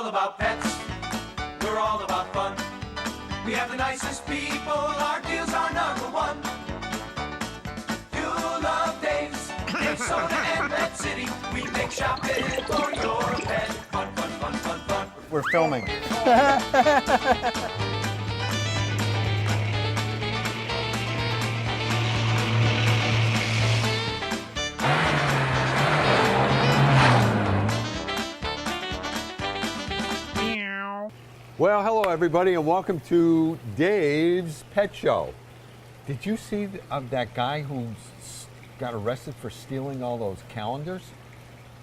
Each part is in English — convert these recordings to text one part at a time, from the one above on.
all about pets. We're all about fun. We have the nicest people. Our deals are number one. You'll love Dave's, Minnesota and Pet City. We make shopping for your pet fun, fun, fun, fun, fun. We're filming. Well, hello everybody, and welcome to Dave's Pet Show. Did you see that guy who got arrested for stealing all those calendars?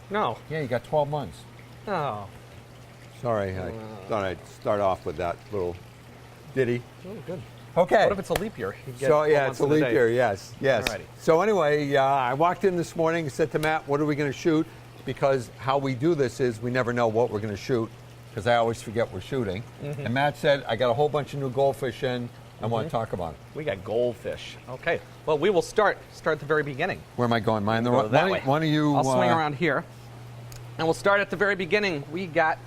No. Yeah, he got 12 months. Oh. Sorry, I thought I'd start off with that little ditty. Oh, good. Okay. What if it's a leap year? You get So yeah, 12 it's a months in leap day. year. Yes. Alrighty. So anyway, I walked in this morning and said to Matt, "What are we going to shoot?" Because how we do this is we never know what we're going to shoot, because I always forget we're shooting. And Matt said, "I got a whole bunch of new goldfish in. I want to talk about it." We got goldfish. Okay. Well, we will start at the very beginning. Where am I going? Mine the Go right that way. One of you. I'll swing around here. And we'll start at the very beginning. We got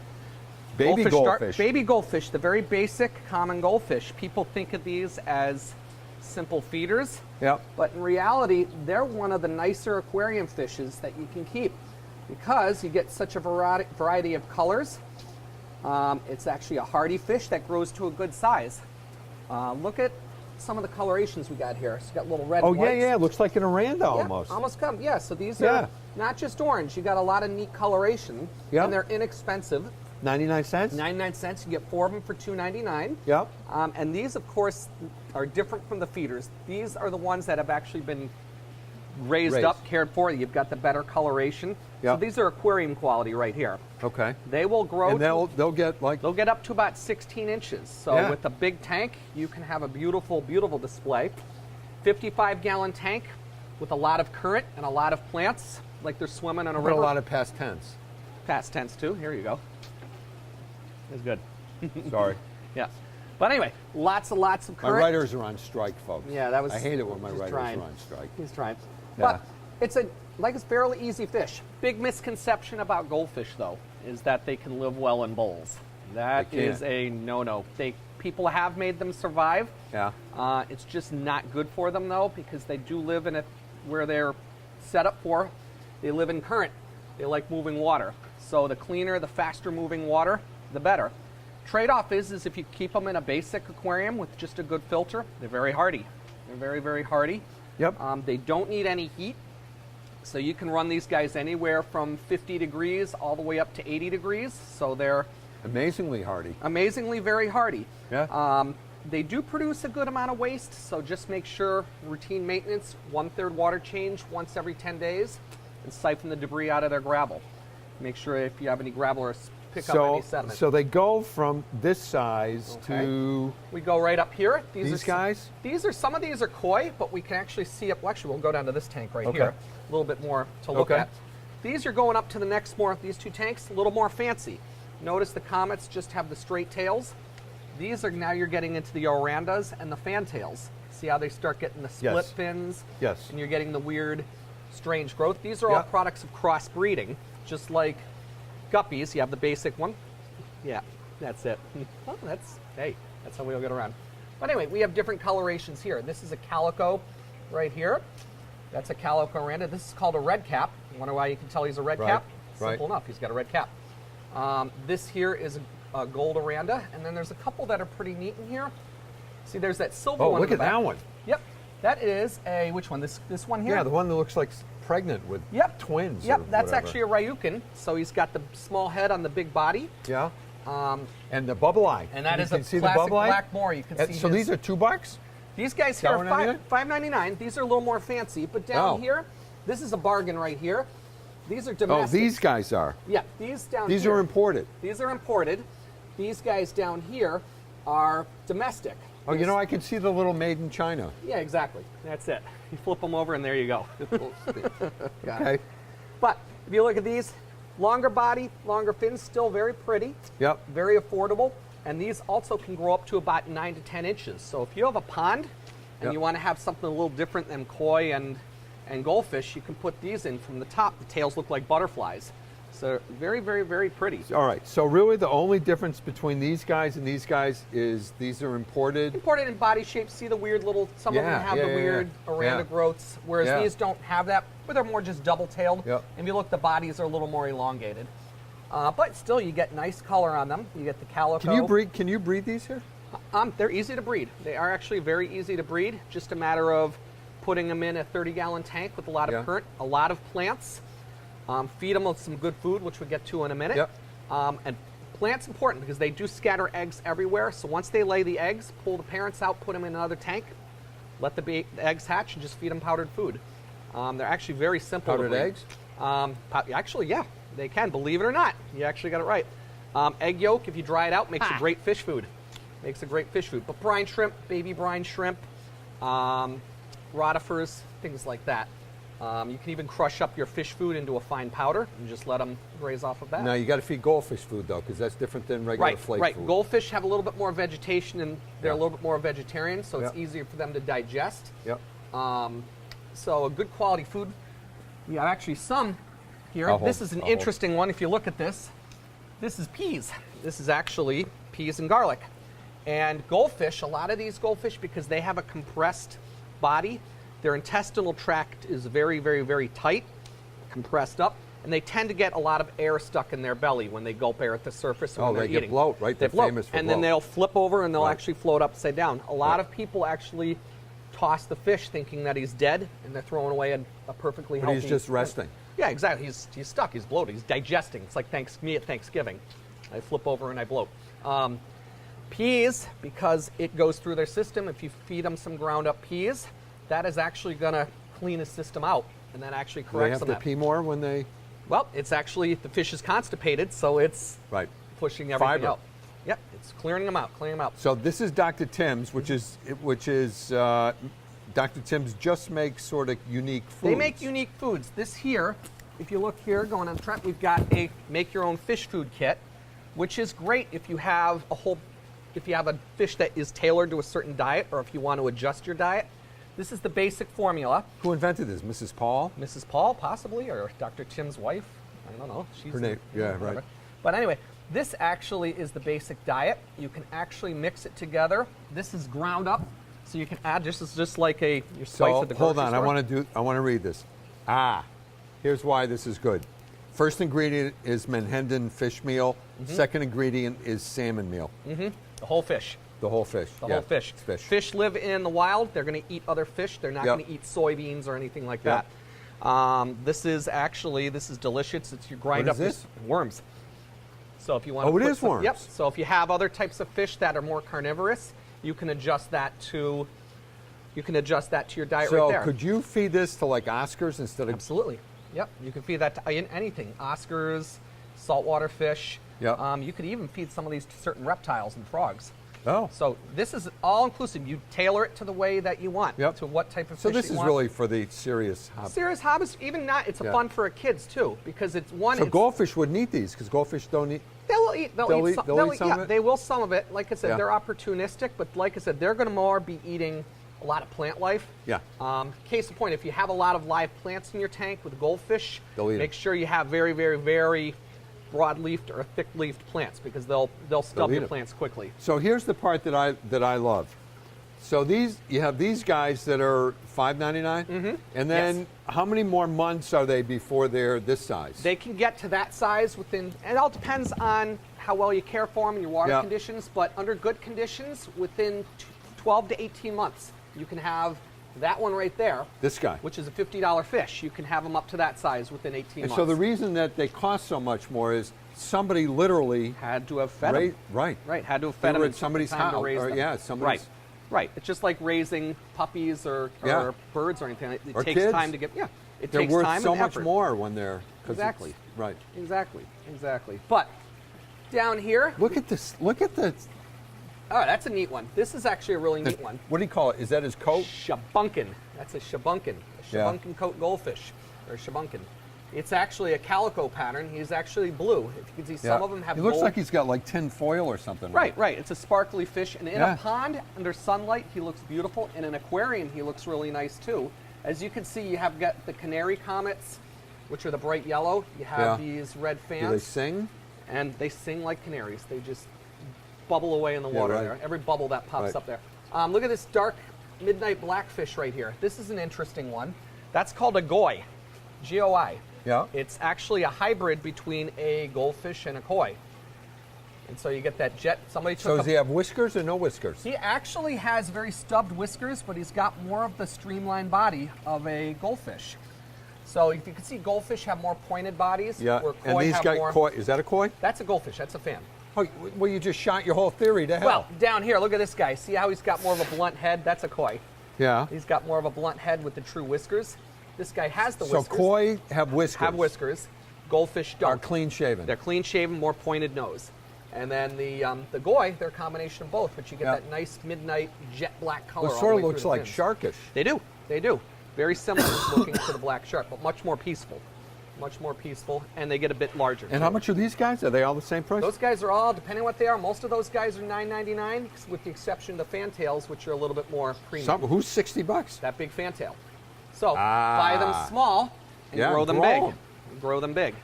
Baby goldfish. Baby goldfish, the very basic common goldfish. People think of these as simple feeders. Yep. But in reality, they're one of the nicer aquarium fishes that you can keep because you get such a variety of colors. It's actually a hardy fish that grows to a good size. Look at some of the colorations we got here. It's got little red Oh and whites. yeah. It looks like an Aranda almost. Almost come. Yeah, so these Yeah. are not just orange. You got a lot of neat coloration. Yeah. And they're inexpensive. 99 cents. 99 cents. You get 4 of them for $2.99. Yep. And these, of course, are different from the feeders. These are the ones that have actually been raised up, cared for. You've got the better coloration. Yep. So these are aquarium quality right here. Okay. They will grow. And they'll get like. They'll get up to about 16 inches. So Yeah. with a big tank, you can have a beautiful, beautiful display. 55-gallon tank with a lot of current and a lot of plants, like they're swimming in a But river. a lot of past tense. Past tense too. Here you go. It's good. Sorry. Yeah. But anyway, lots and lots of My current. writers are on strike, folks. Yeah, that was. I hate it when my he's writers trying. are on strike. He's trying. Yeah. But it's a fairly easy fish. Big misconception about goldfish, though, is that they can live well in bowls. That They can't. is a no-no. People have made them survive. Yeah. It's just not good for them, though, because they do live in where they're set up for. They live in current. They like moving water. So the cleaner, the faster moving water, the better. Trade-off is if you keep them in a basic aquarium with just a good filter, they're very hardy. They're very, very hardy. Yep. They don't need any heat. So you can run these guys anywhere from 50 degrees all the way up to 80 degrees. So they're Amazingly hardy. amazingly very hardy. Yeah. They do produce a good amount of waste, so just make sure routine maintenance, 1/3 water change once every 10 days, and siphon the debris out of their gravel. Make sure if you have any gravel or pick up any sediment. So they go from this size to We go right up here. these guys? Some of these are koi, but we can actually see up. Well, actually, we'll go down to this tank right Okay. here. A little bit more to look Okay. at. These are going up to the next these two tanks, a little more fancy. Notice the comets just have the straight tails. These are now you're getting into the orandas and the fantails. See how they start getting the split Yes. fins? Yes. And you're getting the weird, strange growth. These are all Yeah. products of crossbreeding, just like guppies. You have the basic one. Yeah, that's it. Oh, that's how we'll get around. But anyway, we have different colorations here. This is a calico right here. That's a calico oranda. This is called a red cap. You wonder why you can tell he's a red Right, cap? right. Simple enough. He's got a red cap. This here is a gold oranda, and then there's a couple that are pretty neat in here. See, there's that silver Oh, one. look in at the back. that one. Yep, that is a which one? This one here. Yeah, the one that looks like pregnant with twins. Yep, or that's whatever. actually a Ryukin. So he's got the small head on the big body. Yeah. And the bubble eye. And that you is can a see classic the bubble eye? black moor. You can see So his- these are $2? These guys here are $1.99? $5.99. These are a little more fancy, but down here, this is a bargain right here. These are Oh, domestic. these guys are. Yeah, these down These here. are imported. These are imported. These guys down here are domestic. Oh, you know, I can see the little made in China. Yeah, exactly. That's it. You flip them over and there you go. Got it. Okay. But if you look at these, longer body, longer fins, still very pretty. Yep. Very affordable. And these also can grow up to about 9 to 10 inches. So if you have a pond and Yep. you want to have something a little different than koi and goldfish, you can put these in from the top. The tails look like butterflies. So very, very, very pretty. All right. So really, the only difference between these guys and these guys is these are imported. Imported in body shape. See the weird little. Some of them have the weird Aranda growths, whereas these don't have that. But they're more just double-tailed. Yep. And if you look, the bodies are a little more elongated. But still, you get nice color on them. You get the calico. Can you breed these here? They're easy to breed. They are actually very easy to breed. Just a matter of putting them in a 30-gallon tank with a lot of current, a lot of plants. Feed them with some good food, which we'll get to in a minute. Yep. And plants important because they do scatter eggs everywhere. So once they lay the eggs, pull the parents out, put them in another tank, let the eggs hatch, and just feed them powdered food. They're actually very simple. Powdered eggs? Actually, yeah, they can. Believe it or not, you actually got it right. Egg yolk, if you dry it out, makes a great fish food. Makes a great fish food. But brine shrimp, baby brine shrimp, rotifers, things like that. You can even crush up your fish food into a fine powder and just let them graze off of that. Now you got to feed goldfish food though, because that's different than regular flake food. Right. Goldfish have a little bit more vegetation, and they're a little bit more vegetarian, so it's easier for them to digest. Yep. So a good quality food. We have actually some here. This is an interesting one. If you look at this, this is peas. This is actually peas and garlic. And goldfish, a lot of these goldfish, because they have a compressed body, their intestinal tract is very, very, very tight, compressed up, and they tend to get a lot of air stuck in their belly when they gulp air at the surface or when they're eating. Get bloat, right? They're famous for bloat. And then they'll flip over and they'll actually float upside down. A lot of people actually toss the fish thinking that he's dead, and they're throwing away a perfectly healthy... But he's just resting. Yeah, exactly. He's stuck. He's bloated. He's digesting. It's like me at Thanksgiving. I flip over and I bloat. Peas, because it goes through their system, if you feed them some ground up peas, that is actually going to clean his system out, and that actually corrects them. They have to pee more when they... Well, it's actually, the fish is constipated, so it's pushing everything out. Yep, it's clearing them out, So this is Dr. Tim's, which is Dr. Tim's just makes sort of unique foods. They make unique foods. This here, if you look here, going on the front, we've got a make-your-own fish food kit, which is great if you have a fish that is tailored to a certain diet, or if you want to adjust your diet. This is the basic formula. Who invented this? Mrs. Paul? Mrs. Paul, possibly, or Dr. Tim's wife. I don't know. She's her name. Yeah, whatever. right. But anyway, this actually is the basic diet. You can actually mix it together. This is ground up, so you can add. This is just like your spice at the grocery hold on. store. I want to read this. Here's why this is good. First ingredient is Menhendon fish meal. Second ingredient is salmon meal. The whole fish. The whole fish. The whole fish. It's fish. Fish live in the wild. They're going to eat other fish. They're not going to eat soybeans or anything like that. This is delicious. It's your grind What up is this? worms. So if you want, it is worms. Yep. So if you have other types of fish that are more carnivorous, you can adjust that to your diet right there. So could you feed this to like Oscars instead of? Absolutely. Yep. You can feed that to anything. Oscars, saltwater fish. Yep. You could even feed some of these to certain reptiles and frogs. Oh. So this is all inclusive. You tailor it to the way that you want. Yep. To what type of So fish this you is want. really for the serious hobby. Serious hobbies, even not. It's a fun for kids too, because it's one. So goldfish wouldn't eat these because goldfish don't eat. They'll eat some of it? They will some of it. Like I said, they're opportunistic, but like I said, they're going to more be eating a lot of plant life. Yeah. Case in point, if you have a lot of live plants in your tank with goldfish, They'll eat make it. sure you have very, very, very broad-leafed or thick-leafed plants, because they'll stub your plants quickly. So here's the part that I love. So you have these guys that are $5.99, and then how many more months are they before they're this size? They can get to that size within, and it all depends on how well you care for them and your water conditions, but under good conditions, within 12 to 18 months, you can have that one right there. This guy. Which is a $50 fish. You can have them up to that size within 18 months. So the reason that they cost so much more is somebody literally had to have fed them. Right. Had to have fed them at somebody's house. to raise them. Somebody's. Right. It's just like raising puppies or birds or anything. It or takes kids. time to get. Yeah. It They're takes worth time so and much effort. more when they're Exactly. Right. Exactly. But down here. Look at this. Look at this. Oh, that's a neat one. This is actually a really neat one. What do you call it? Is that his coat? Shabunkin. That's a shabunkin. A shabunkin coat goldfish, or shabunkin. It's actually a calico pattern. He's actually blue. If you can see, some of them have He looks gold. like he's got like tin foil or something. Right. It's a sparkly fish. And in a pond, under sunlight, he looks beautiful. In an aquarium, he looks really nice too. As you can see, you have got the canary comets which are the bright yellow. You have these red Do they fans, sing? and they sing like canaries. They just bubble away in the water right. there. Every bubble that pops Right. up there. Look at this dark midnight blackfish right here. This is an interesting one. That's called a goi, G-O-I. Yeah. It's actually a hybrid between a goldfish and a koi. And so you get that jet. Somebody took So a does he have whiskers or no whiskers? He actually has very stubbed whiskers, but he's got more of the streamlined body of a goldfish. So if you can see, goldfish have more pointed bodies. Yeah. Where And koi these have got more. koi. Is that a koi? That's a goldfish. That's a fan. Oh, well, you just shot your whole theory to hell. Well, down here, look at this guy. See how he's got more of a blunt head? That's a koi. yeah. He's got more of a blunt head with the true whiskers. This guy has the So whiskers. koi have whiskers. have whiskers. Goldfish don't. Are clean shaven. They're clean shaven, more pointed nose. And then the goi, they're a combination of both, but you get Yeah. that nice midnight jet black color. Well, all it the sort way of looks through the like fins. sharkish. They do. They do. Very similar looking to the black shark, but much more peaceful. Much more peaceful, and they get a bit larger. And how much are these guys? Are they all the same price? Those guys are all, depending on what they are, most of those guys are $9.99, with the exception of the fantails, which are a little bit more premium. Who's $60? That big fantail. So buy them small and Yeah, grow them grow big. 'em. Grow them big.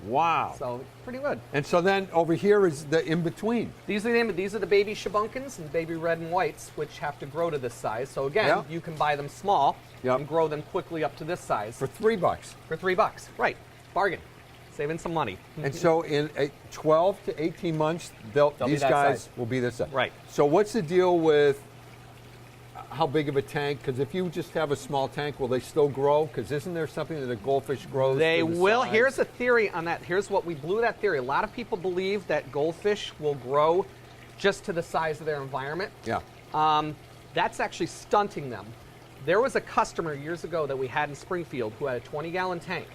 Wow. So pretty good. And so then over here is the in between. These are the baby shabunkins and baby red and whites, which have to grow to this size. So again, Yeah. you can buy them small Yep. and grow them quickly up to this size For $3. for $3. Right, bargain, saving some money. And so in 12 to 18 months, They'll be these that guys size. will be this size. Right. So what's the deal with how big of a tank? Because if you just have a small tank, will they still grow? Because isn't there something that a goldfish grows? They to the will. size? Here's a theory on that. Here's what we blew that theory. A lot of people believe that goldfish will grow just to the size of their environment. Yeah. That's actually stunting them. There was a customer years ago that we had in Springfield who had a 20-gallon tank,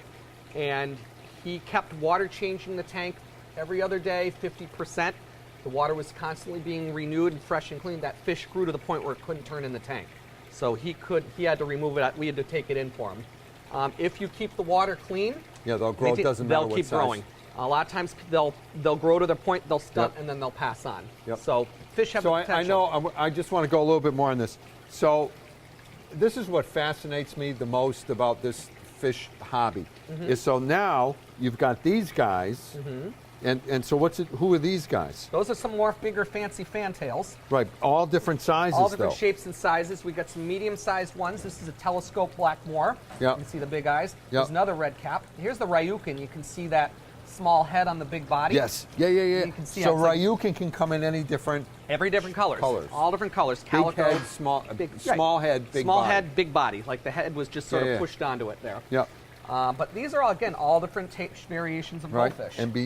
and he kept water changing the tank every other day, 50%. The water was constantly being renewed and fresh and clean. That fish grew to the point where it couldn't turn in the tank. So he had to remove it. We had to take it in for him. If you keep the water clean, Yeah, they'll grow. It doesn't matter they'll what keep size. growing. A lot of times they'll grow to their point, they'll stunt, Yep. and then they'll pass on. Yep. So fish have So the I potential. know, I just want to go a little bit more on this. So this is what fascinates me the most about this fish hobby. Mm-hmm. Is so now you've got these guys, and so who are these guys? Those are some more bigger, fancy fantails. Right, all different sizes All different though. shapes and sizes. We got some medium-sized ones. This is a telescope black moor. Yep. You can see the big eyes. Yep. There's another red cap. Here's the Ryukin. You can see that small head on the big body. Yes, yeah. You can see so how it's like- Ryukin can come in any different Every different colors. Colors. All different colors. big Calico. head, small head, big Small body. head, big body. Like the head was just sort Yeah, of yeah. pushed onto it there. Yeah, But these are all, again, all different variations of right. goldfish. And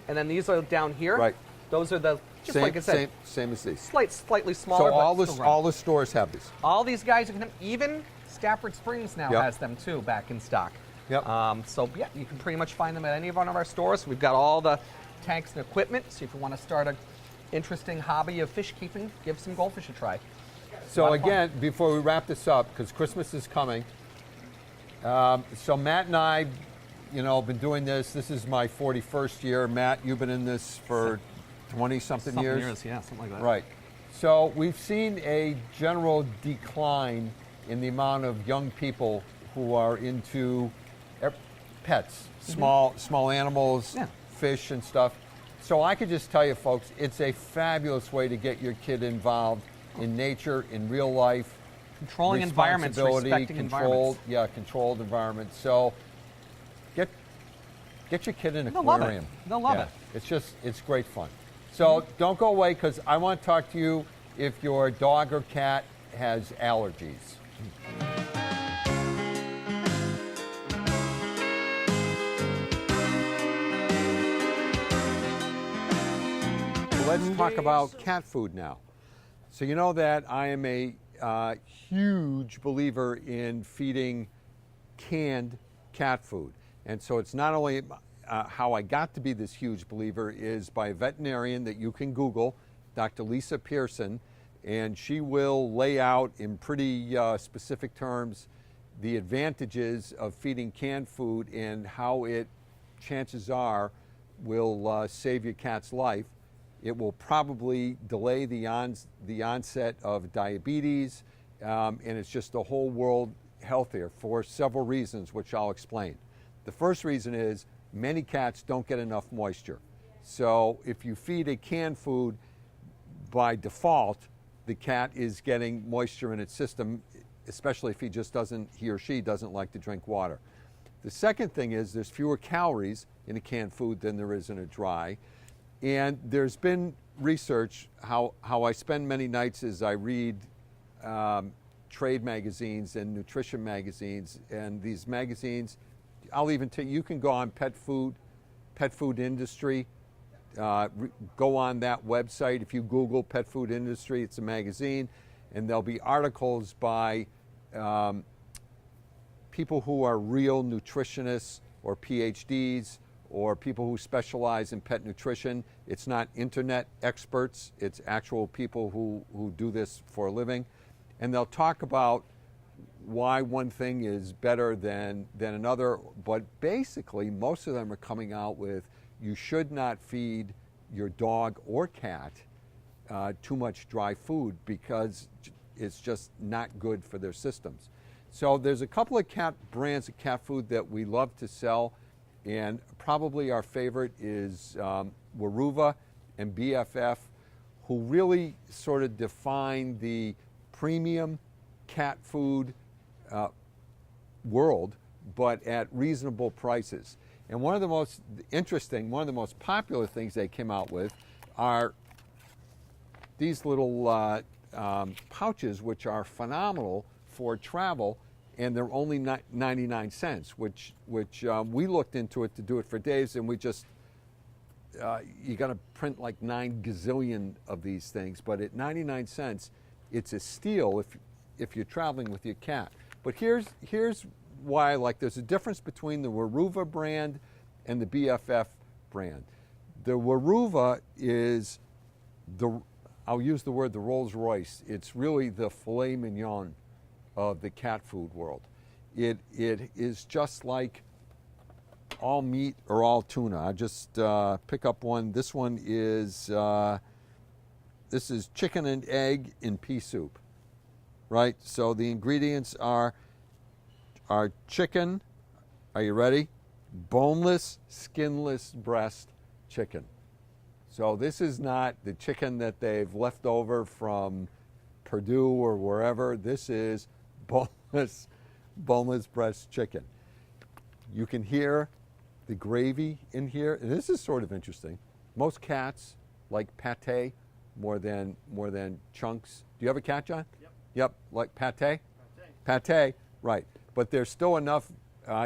And then these are down here. Right. Those are the, just same, like I said, same as these. slightly smaller. So all but still round. all the stores have these. All these guys, you can even Stafford Springs now Yep. has them too back in stock. Yep. So yeah, you can pretty much find them at any one of our stores. We've got all the tanks and equipment. So if you want to start an interesting hobby of fish keeping, give some goldfish a try. So lot of fun. again, before we wrap this up, because Christmas is coming, so Matt and I, been doing this. This is my 41st year. Matt, you've been in this for 20-something years. Yeah, something like that. Right. So we've seen a general decline in the amount of young people who are into pets, small animals, Yeah. fish and stuff. So I could just tell you, folks, it's a fabulous way to get your kid involved in nature, in real life. Controlling environments, responsibility, respecting environments. controlled environments. So get your kid in an They'll love it. aquarium. They'll love Yeah, it. it's great fun. So don't go away, because I want to talk to you if your dog or cat has allergies. Let's talk about cat food now. So you know that I am a huge believer in feeding canned cat food. And so it's not only how I got to be this huge believer is by a veterinarian that you can Google, Dr. Lisa Pearson, and she will lay out in pretty specific terms the advantages of feeding canned food and how it, chances are, will save your cat's life. It will probably delay the onset of diabetes, and it's just the whole world healthier for several reasons, which I'll explain. The first reason is many cats don't get enough moisture. So if you feed a canned food, by default, the cat is getting moisture in its system, especially if he or she doesn't like to drink water. The second thing is there's fewer calories in a canned food than there is in a dry. And there's been research, how I spend many nights is I read trade magazines and nutrition magazines, and these magazines, I'll even tell you can go on pet food industry, go on that website. If you Google pet food industry, it's a magazine, and there'll be articles by people who are real nutritionists or PhDs or people who specialize in pet nutrition. It's not internet experts, it's actual people who do this for a living. And they'll talk about why one thing is better than another, but basically most of them are coming out with you should not feed your dog or cat too much dry food because it's just not good for their systems. So there's a couple of cat brands of cat food that we love to sell, and probably our favorite is Weruva and BFF, who really sort of define the premium cat food world, but at reasonable prices. And one of the most interesting, one of the most popular things they came out with are these little pouches, which are phenomenal for travel, and they're only 99 cents, which we looked into it to do it for Dave's, and we just, you got to print like 9 gazillion of these things, but at 99 cents, it's a steal if you're traveling with your cat. But here's why there's a difference between the Weruva brand and the BFF brand. The Weruva is I'll use the word the Rolls Royce. It's really the filet mignon of the cat food world. It is just like all meat or all tuna. I just pick up one. This one is this is chicken and egg in pea soup, right? So the ingredients are chicken. Are you ready? Boneless, skinless breast chicken. So this is not the chicken that they've left over from Purdue or wherever. This is boneless breast chicken. You can hear the gravy in here. And this is sort of interesting. Most cats like pate more than chunks. Do you have a cat, John? Yep. Yep, like pate? Pate, right. But there's still enough,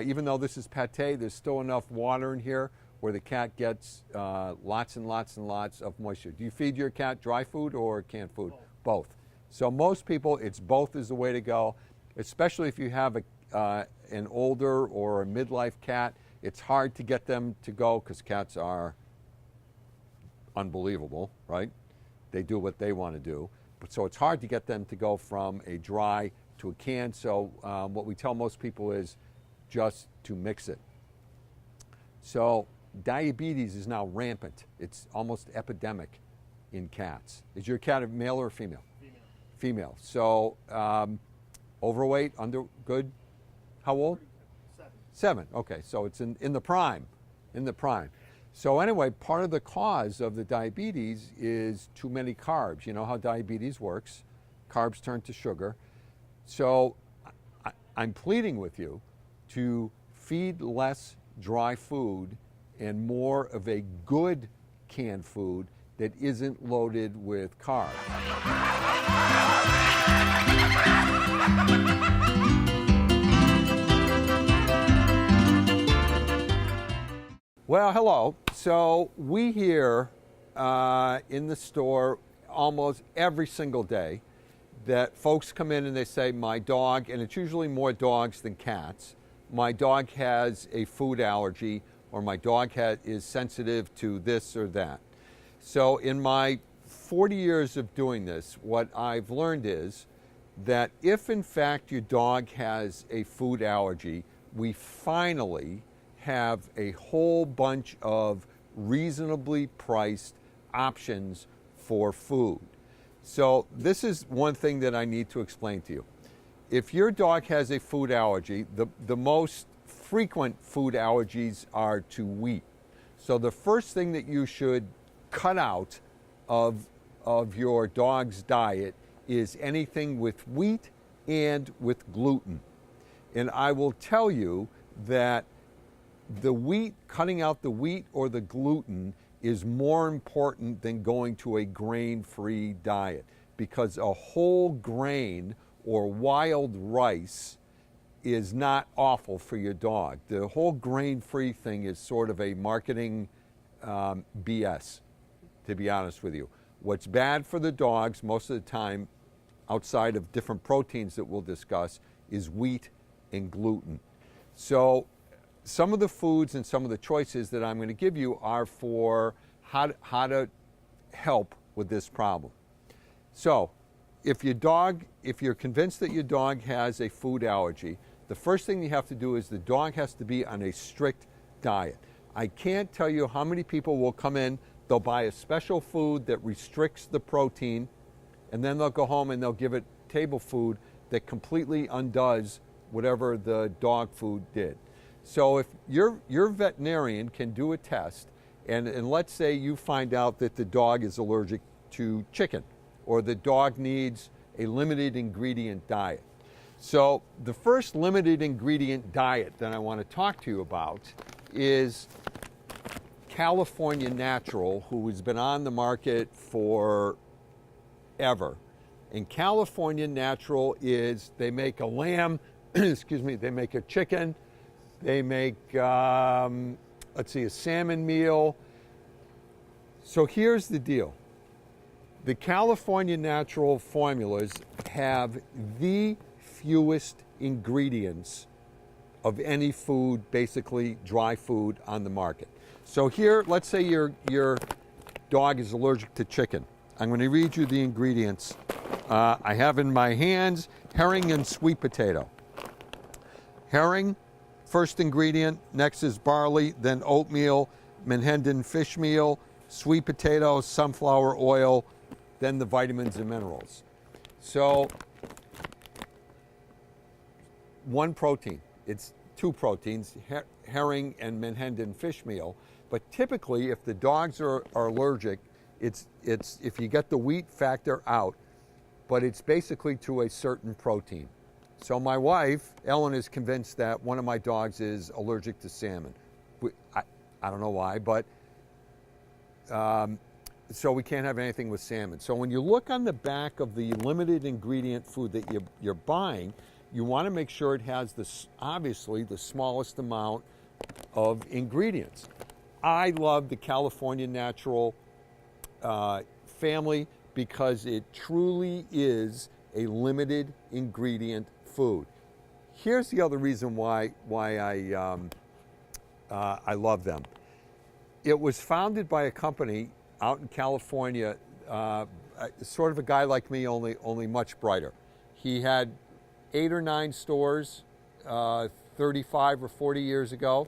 even though this is pate, there's still enough water in here where the cat gets lots and lots and lots of moisture. Do you feed your cat dry food or canned food? Both. So most people, it's both is the way to go, especially if you have an older or a midlife cat. It's hard to get them to go because cats are unbelievable, right? They do what they want to do. But so it's hard to get them to go from a dry to a can. So what we tell most people is just to mix it. So diabetes is now rampant. It's almost epidemic in cats. Is your cat a male or a female? Female. Female. So overweight, good? How old? 7. 7. Okay, so it's in the prime. In the prime. So anyway, part of the cause of the diabetes is too many carbs. You know how diabetes works. Carbs turn to sugar. So I'm pleading with you to feed less dry food and more of a good canned food that isn't loaded with carbs. Well, hello. So we hear in the store almost every single day that folks come in and they say, my dog, and it's usually more dogs than cats, my dog has a food allergy, or my dog is sensitive to this or that. So in my 40 years of doing this, what I've learned is that if in fact your dog has a food allergy, we finally have a whole bunch of reasonably priced options for food. So this is one thing that I need to explain to you. If your dog has a food allergy, the most frequent food allergies are to wheat. So the first thing that you should cut out of your dog's diet is anything with wheat and with gluten. And I will tell you that the wheat, cutting out the wheat or the gluten is more important than going to a grain-free diet, because a whole grain or wild rice is not awful for your dog. The whole grain-free thing is sort of a marketing BS, to be honest with you. What's bad for the dogs most of the time, outside of different proteins that we'll discuss, is wheat and gluten. So some of the foods and some of the choices that I'm going to give you are for how to help with this problem. So if you're convinced that your dog has a food allergy, the first thing you have to do is the dog has to be on a strict diet. I can't tell you how many people will come in, they'll buy a special food that restricts the protein, and then they'll go home and they'll give it table food that completely undoes whatever the dog food did. So if your veterinarian can do a test, and let's say you find out that the dog is allergic to chicken, or the dog needs a limited ingredient diet. So the first limited ingredient diet that I want to talk to you about is California Natural, who has been on the market for ever. And California Natural is, they make a lamb, excuse me, they make a chicken, they make, let's see, a salmon meal. So here's the deal. The California Natural formulas have the fewest ingredients of any food, basically dry food, on the market. So here, let's say your dog is allergic to chicken. I'm going to read you the ingredients. I have in my hands herring and sweet potato. Herring, first ingredient, next is barley, then oatmeal, Menhendon fish meal, sweet potato, sunflower oil, then the vitamins and minerals. So one protein, it's two proteins, herring and Menhendon fish meal. But typically, if the dogs are allergic, it's if you get the wheat factor out, but it's basically to a certain protein. So my wife, Ellen, is convinced that one of my dogs is allergic to salmon. I don't know why, but so we can't have anything with salmon. So when you look on the back of the limited ingredient food that you're buying, you want to make sure it has obviously the smallest amount of ingredients. I love the California Natural family because it truly is a limited ingredient food. Here's the other reason why I love them. It was founded by a company out in California, sort of a guy like me, only much brighter. He had 8 or 9 stores 35 or 40 years ago.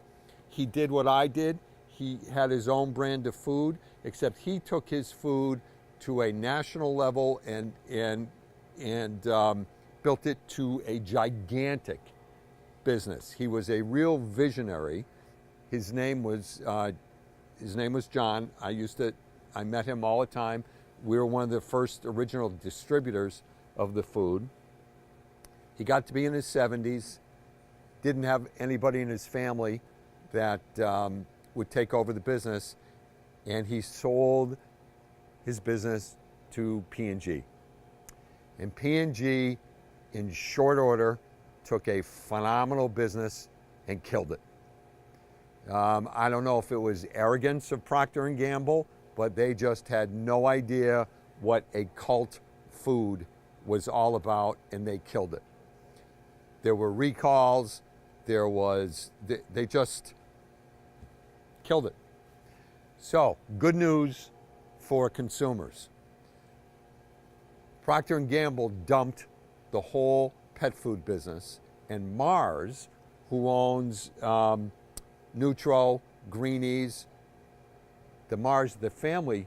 He did what I did. He had his own brand of food, except he took his food to a national level and built it to a gigantic business. He was a real visionary. His name was John. I met him all the time. We were one of the first original distributors of the food. He got to be in his 70s, didn't have anybody in his family that would take over the business, and he sold his business to P&G. And P&G, in short order, took a phenomenal business and killed it. I don't know if it was arrogance of Procter & Gamble, but they just had no idea what a cult food was all about, and they killed it. There were recalls, they just killed it. So, good news for consumers. Procter & Gamble dumped the whole pet food business, and Mars, who owns Nutro, Greenies, the family,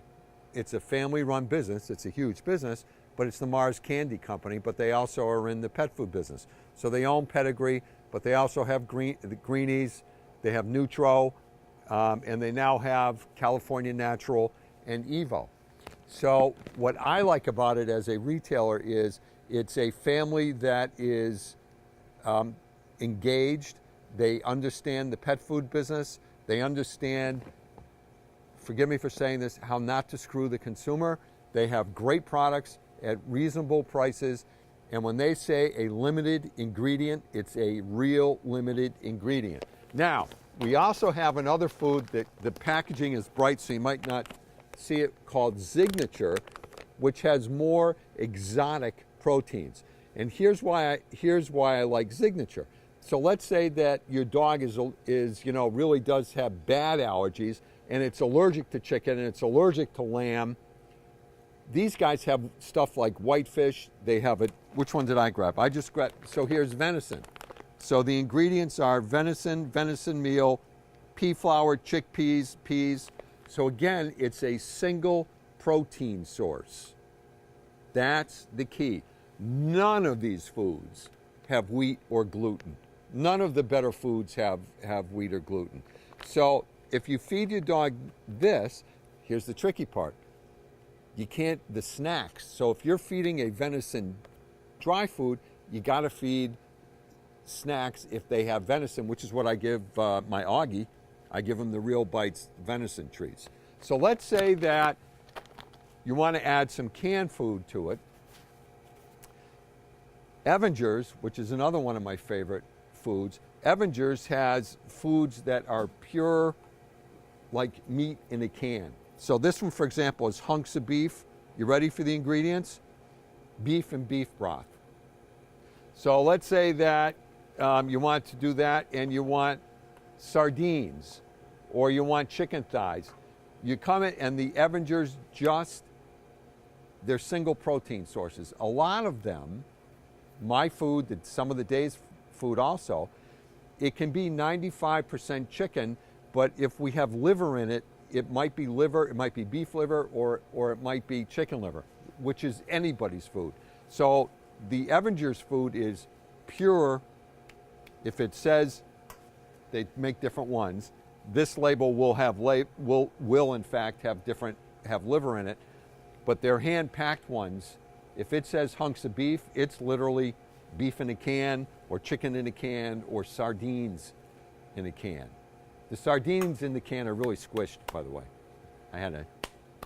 it's a family-run business. It's a huge business, but it's the Mars Candy Company, but they also are in the pet food business. So they own Pedigree, but they also have the greenies, they have Nutro, and they now have California Natural and Evo. So what I like about it as a retailer is it's a family that is engaged. They understand the pet food business. They understand, forgive me for saying this, how not to screw the consumer. They have great products at reasonable prices. And when they say a limited ingredient, it's a real limited ingredient. Now, we also have another food that the packaging is bright, so you might not see it, called Signature, which has more exotic proteins. And here's why I like Signature. So let's say that your dog is really does have bad allergies, and it's allergic to chicken and it's allergic to lamb. These guys have stuff like whitefish. They have it. Which one did I grab? I just grabbed. So here's venison. So the ingredients are venison, venison meal, pea flour, chickpeas, peas. So again, it's a single protein source. That's the key. None of these foods have wheat or gluten. None of the better foods have wheat or gluten. So if you feed your dog this, here's the tricky part. You can't, the snacks. So if you're feeding a venison dry food, you got to feed snacks if they have venison, which is what I give my Augie. I give him the Real Bites venison treats. So let's say that you want to add some canned food to it. Evanger's, which is another one of my favorite foods, Evanger's has foods that are pure, like meat in a can. So this one, for example, is hunks of beef. You ready for the ingredients? Beef and beef broth. So let's say that you want to do that and you want sardines or you want chicken thighs. You come in and the Evanger's they're single protein sources. A lot of them, my food, some of the day's food also, it can be 95% chicken, but if we have liver in it, it might be liver, it might be beef liver, or it might be chicken liver, which is anybody's food. So the Evanger's food is pure. If it says they make different ones, this label will in fact have liver in it, but they're hand-packed ones. If it says hunks of beef, it's literally beef in a can, or chicken in a can, or sardines in a can. The sardines in the can are really squished, by the way. I had to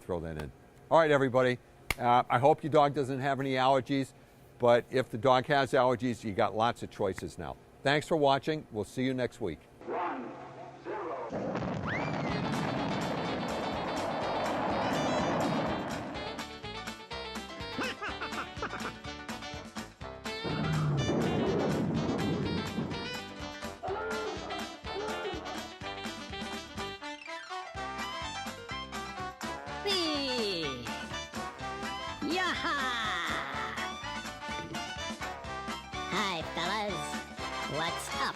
throw that in. All right, everybody. I hope your dog doesn't have any allergies, but if the dog has allergies, you got lots of choices now. Thanks for watching. We'll see you next week. 1-0. Yaha! Hi, fellas. What's up?